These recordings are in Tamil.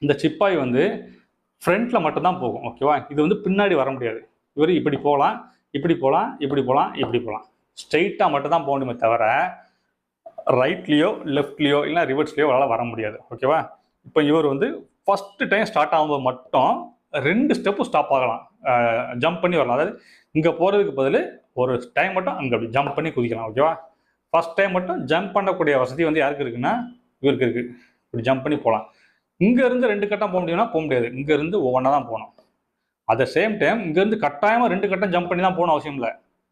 இந்த சிப்பாய் வந்து ஃப்ரண்ட்டில் மட்டும்தான் போகும். ஓகேவா? இது வந்து பின்னாடி வர முடியாது. இவர் இப்படி போகலாம், இப்படி போகலாம், இப்படி போகலாம், இப்படி போகலாம். ஸ்ட்ரெயிட்டாக மட்டும் தான் போக முடியுமே தவிர ரைட்லேயோ லெஃப்ட்லேயோ இல்லை ரிவர்ஸ்லேயோ அவரால் வர முடியாது. ஓகேவா? இப்போ இவர் வந்து ஃபஸ்ட்டு டைம் ஸ்டார்ட் ஆகும்போது மட்டும் 2 ஸ்டெப்பு ஸ்டாப் ஆகலாம், ஜம்ப் பண்ணி வரலாம். அதாவது இங்கே போகிறதுக்கு பதில் ஒரு டைம் மட்டும் அங்கே அப்படி ஜம்ப் பண்ணி குதிக்கலாம். ஓகேவா? ஃபஸ்ட் டைம் மட்டும் ஜம்ப் பண்ணக்கூடிய வசதி வந்து யாருக்கு இருக்குன்னா இவருக்கு இருக்குது. இப்படி ஜம்ப் பண்ணி போகலாம். இங்கேருந்து 2 கட்டம் போக முடியும்னா போக முடியாது. இங்கேருந்து ஒவ்வொன்றா தான் போகணும். அட் த சேம் டைம் இங்கேருந்து கட்டாயமாக 2 கட்டம் ஜம்ப் பண்ணி தான் போகணும் அவசியம் இல்லை.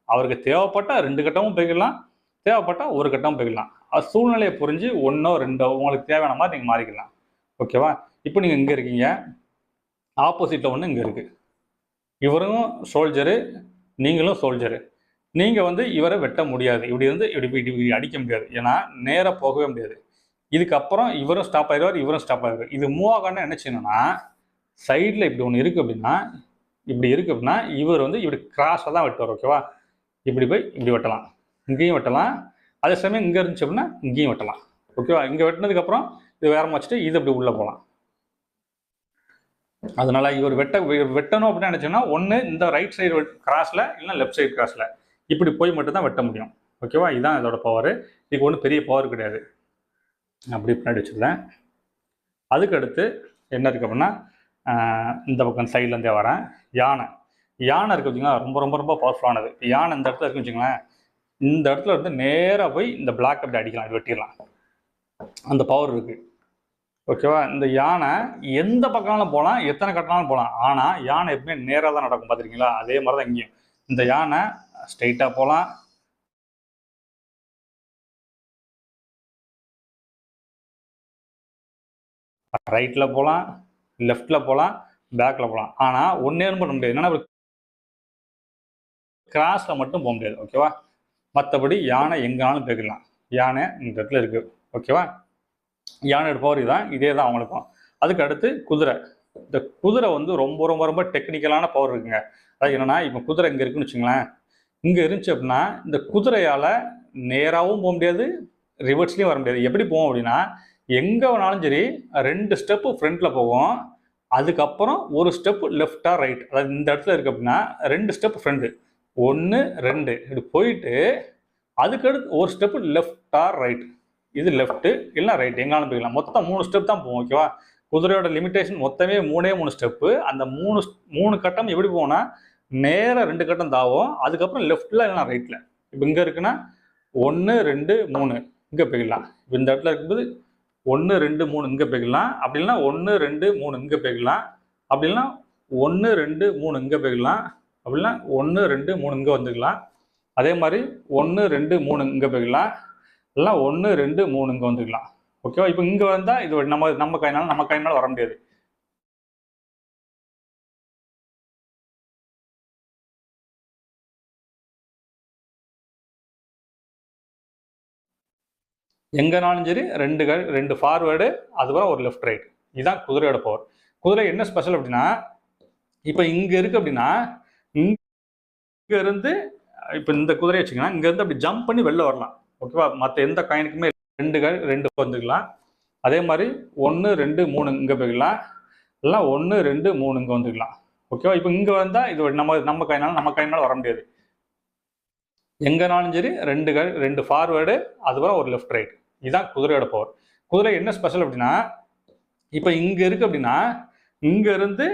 அவருக்கு தேவைப்பட்டால் 2 கட்டமும் போய்க்கலாம், தேவைப்பட்டால் ஒரு கட்டமும் போய்க்கலாம். அது சூழ்நிலையை புரிஞ்சு 1ஓ 2ஓ உங்களுக்கு தேவையான மாதிரி நீங்கள் மாறிக்கலாம். ஓகேவா? இப்போ நீங்கள் இங்கே இருக்கீங்க, ஆப்போசிட்டில் ஒன்று இங்கே இருக்குது. இவரும் சோல்ஜரு, நீங்களும் சோல்ஜரு. நீங்கள் வந்து இவரை வெட்ட முடியாது. இப்படி இருந்து இப்படி அடிக்க முடியாது. ஏன்னா நேராக போகவே முடியாது. இதுக்கப்புறம் இவரும் ஸ்டாப் ஆயிடுவார், இவரும் ஸ்டாப் ஆயிடுவார். இது மூவ் ஆகணும்னு என்ன செய்யணும்னா சைடில் இப்படி ஒன்று இருக்குது அப்படின்னா, இப்படி இருக்குது அப்படின்னா இவர் வந்து இப்படி கிராஸாக தான் வெட்டுவார். ஓகேவா? இப்படி போய் இப்படி வெட்டலாம், இங்கேயும் வெட்டலாம். அதே சமயம் இங்கே இருந்துச்சு அப்படின்னா இங்கேயும் வெட்டலாம். ஓகேவா? இங்கே வெட்டினதுக்கப்புறம் இது வேற வச்சுட்டு இது இப்படி உள்ளே போகலாம். அதனால இவர் வெட்டணும் அப்படின்னு நினைச்சோன்னா ஒன்று இந்த ரைட் சைடு கிராஸில் இல்லை லெஃப்ட் சைடு கிராஸில் இப்படி போய் மட்டும்தான் வெட்ட முடியும். ஓகேவா? இதுதான் இதோட பவர். இதுக்கு ஒன்றும் பெரிய பவர் கிடையாது. அப்படி பின்னாடி வச்சுருந்தேன். அதுக்கு அடுத்து என்ன இருக்குது அப்படின்னா இந்த பக்கம் சைட்லேருந்தே வரேன். யானை இருக்குது பார்த்தீங்களா, ரொம்ப ரொம்ப ரொம்ப பவர்ஃபுல்லானது. யானை இந்த இடத்துல இருக்குன்னு வச்சுங்களேன், இந்த இடத்துல இருந்து நேராக போய் இந்த பிளாக் அப்படி அடிக்கலாம், வெட்டிடலாம். அந்த பவர் இருக்குது. ஓகேவா? இந்த யானை எந்த பக்கம்னாலும் போகலாம், எத்தனை கட்டினாலும் போகலாம். ஆனால் யானை எப்பவுமே நேராக தான் நடக்கும். பார்த்துருக்கீங்களா? அதே மாதிரி தான் இங்கேயும். இந்த யானை ஸ்ட்ரைட்டாக போகலாம், ரைட்டில் போகலாம், லெஃப்டில் போகலாம், பேக்கில் போகலாம். ஆனால் ஒன்றே பண்ண முடியாது. என்னன்னா கிராஸில் மட்டும் போக முடியாது. ஓகேவா? மற்றபடி யானை எங்கேனாலும் போய்க்கலாம். யானை இந்த இடத்துல இருக்குது. ஓகேவா? யானையோட பவர் இதுதான். இதே தான் அவங்களுக்கும். அதுக்கு அடுத்து குதிரை. இந்த குதிரை வந்து ரொம்ப ரொம்ப ரொம்ப டெக்னிக்கலான பவர் இருக்குங்க. அதாவது என்னன்னா இப்போ குதிரை இங்கே இருக்குன்னு வச்சுங்களேன், இங்கே இருந்துச்சு அப்படின்னா இந்த குதிரையால் நேராகவும் போக முடியாது, ரிவர்ஸ்லேயும் வர முடியாது. எப்படி போவோம் அப்படின்னா எங்கே வேணாலும் சரி 2 ஸ்டெப்பு ஃப்ரண்ட்டில் போகும், அதுக்கப்புறம் ஒரு ஸ்டெப்பு லெஃப்டா ரைட். அதாவது இந்த இடத்துல இருக்குது அப்படின்னா 2 ஸ்டெப் ஃப்ரண்ட்டு, 1 2 இப்படி போயிட்டு அதுக்கடுத்து ஒரு ஸ்டெப்பு லெஃப்டா ரைட். இது லெஃப்ட்டு இல்லை ரைட், எங்காலும் போய்க்கலாம். மொத்தம் 3 ஸ்டெப் தான் போகும். ஓகேவா? குதிரையோட லிமிட்டேஷன் மொத்தமே 3 ஸ்டெப்பு. அந்த 3 கட்டம் எப்படி போகும்னா நேராக 2 கட்டம் தாவும், அதுக்கப்புறம் லெஃப்டில் இல்லைனா ரைட்டில். இப்போ இங்கே இருக்குன்னா 1 2 3 இங்கே போய்க்கலாம். இப்போ இந்த இடத்துல இருக்கும்போது 1 2 3 இங்கே போய்க்கலாம். அப்படி இல்லைன்னா 1 2 3 இங்கே போய்க்கலாம். அப்படி இல்லைன்னா 1 2 3 இங்கே போய்க்கலாம். அப்படின்னா 1 2 3 இங்கே வந்துக்கலாம். அதே மாதிரி 1 2 3 இங்கே போய்க்கலாம். இல்லைனா 1 2 3 இங்கே வந்துக்கலாம். ஓகேவா? இப்போ இங்கே வந்தால் இது நம்ம கையினால வர முடியாது. எங்கேனாலும் சரி 2 ஃபார்வேர்டு, அதுக்கப்புறம் ஒரு லெஃப்ட் ரைட். இதுதான் குதிரையோட பவர். குதிரை என்ன ஸ்பெஷல் அப்படின்னா இப்போ இங்கே இருக்குது அப்படின்னா இங்கே இருந்து இப்போ இந்த குதிரையை வச்சுக்கலாம், இங்கேருந்து அப்படி ஜம்ப் பண்ணி வெளில வரலாம். ஓகேவா? மற்ற எந்த காயினுக்குமே 2 வந்துக்கலாம். அதே மாதிரி 1 2 3 இங்கே போய்க்கலாம். இல்லைனா 1 2 3 இங்கே வந்துக்கலாம். ஓகேவா? இப்போ இங்கே வந்தால் இது நம்ம கையினால வர முடியாது. எங்கேனாலும் சரி 2 ஃபார்வேர்டு, அதுக்கப்புறம் ஒரு லெஃப்ட் ரைட். இதுதான் குதிரையோட பவர். குதிரை என்ன ஸ்பெஷல் அப்படின்னா இப்போ இங்கே இருக்குது அப்படின்னா இங்கேருந்து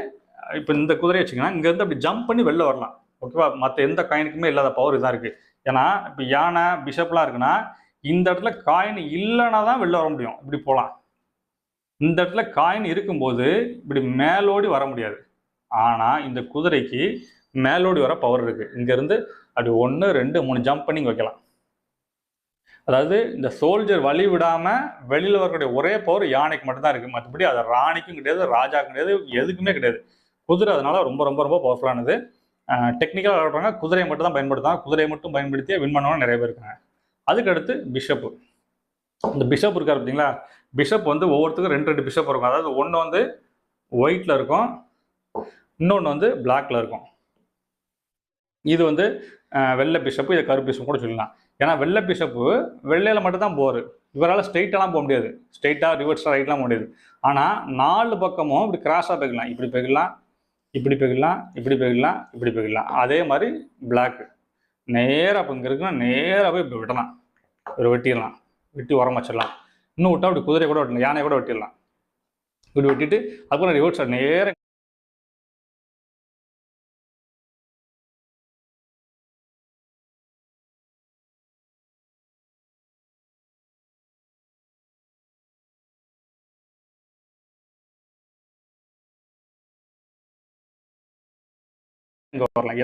இப்போ இந்த குதிரையை வச்சுக்கலாம், இங்கேருந்து அப்படி ஜம்ப் பண்ணி வெளில வரலாம். ஓகேவா? மற்ற எந்த காயினுக்குமே இல்லாத பவர் இதாக இருக்குது. ஏன்னா இப்போ யானை பிஷப்லாம் இருக்குன்னா இந்த இடத்துல காயின் இல்லைன்னா தான் வெளில வர முடியும். இப்படி போகலாம். இந்த இடத்துல காயின் இருக்கும்போது இப்படி மேலோடி வர முடியாது. ஆனால் இந்த குதிரைக்கு மேலோடி வர பவர் இருக்குது. இங்கேருந்து அப்படி 1 2 3 ஜம்ப் பண்ணி வைக்கலாம். அதாவது இந்த சோல்ஜர் வழி விடாமல் வெளியில் வரக்கூடிய ஒரே பவர் யானைக்கு மட்டும்தான் இருக்குது. மற்றபடி அது ராணிக்கும் கிடையாது, ராஜாக்கும் கிடையாது, எதுக்குமே கிடையாது. குதிரை அதனால ரொம்ப ரொம்ப ரொம்ப பவர்ஃபுல்லானது. டெக்னிக்கலாக விளையாடுறாங்க, குதிரையை மட்டும் தான் பயன்படுத்தாங்க. குதிரையை மட்டும் பயன்படுத்தி வின் பண்ணவங்க நிறைய பேர் இருக்காங்க. அதுக்கடுத்து பிஷப்பு. இந்த பிஷப் இருக்கார் பார்த்தீங்களா, பிஷப் வந்து ஒவ்வொருத்தருக்கும் 2 பிஷப் இருக்கும். அதாவது ஒன்று வந்து ஒயிட்டில் இருக்கும், இன்னொன்று வந்து பிளாக்ல இருக்கும். இது வந்து வெள்ளை பிஷப்பு, இதை கருப்பு பிஷப் கூட சொல்லலாம். ஏன்னா வெள்ளை பிஷப்பு வெள்ளையில மட்டும் தான் போரு. இவரால் ஸ்ட்ரெயிட்டெல்லாம் போக முடியாது. ஸ்ட்ரெயிட்டாக ரிவர்ஸாக ரைட்லாம் போக முடியாது. ஆனால் 4 பக்கமும் இப்படி கிராஸாக போய்க்கலாம். இப்படி போய்க்கலாம், இப்படி போய்க்கலாம், இப்படி போய்க்கலாம், இப்படி போய்க்கலாம். அதே மாதிரி பிளாக்கு நேராக இப்போ இங்கே இருக்குன்னா நேராக போய் இப்படி விடலாம். ஒரு வெட்டிடலாம், வெட்டி உரம் வச்சிடலாம். இன்னும் விட்டா அப்படி குதிரை கூட வெட்டலாம், யானை கூட வெட்டிடலாம். இப்படி வெட்டிட்டு அதுக்கப்புறம் ரிவர்ஸ் நேராக இங்கே வரலாம்.